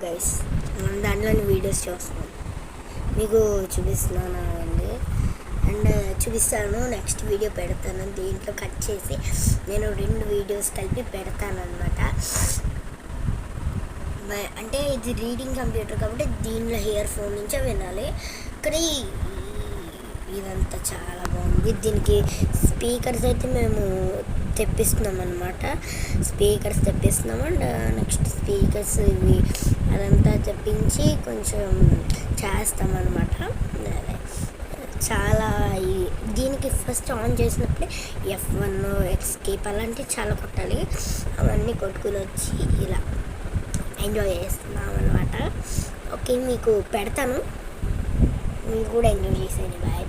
Guys, దాంట్లోని videos చూస్తున్నాం, మీకు చూపిస్తున్నాను అండి. అండ్ చూపిస్తాను, నెక్స్ట్ వీడియో పెడతాను. దీంట్లో కట్ చేసి నేను 2 వీడియోస్ కలిపి పెడతాను అనమాట. అంటే ఇది రీడింగ్ కంప్యూటర్ కాబట్టి దీనిలో ఇయర్ ఫోన్ నుంచే వినాలి. కానీ ఇదంతా చాలా బాగుంది. దీనికి స్పీకర్స్ అయితే మేము తెప్పిస్తున్నాం అనమాట. స్పీకర్స్ తెప్పిస్తున్నాం. అండ్ నెక్స్ట్ స్పీకర్స్ ఇవి అదంతా తెప్పించి కొంచెం చేస్తామన్నమాట. చాలా దీనికి ఫస్ట్ ఆన్ చేసినప్పుడే F1 ఎస్కేప్ అలాంటివి చాలా కొట్టాలి. అవన్నీ కొట్టుకుని వచ్చి ఇలా ఎంజాయ్ చేస్తున్నాం అనమాట. ఓకే, మీకు పెడతాను, మీరు కూడా ఎంజాయ్ చేసేయండి. బాయ్.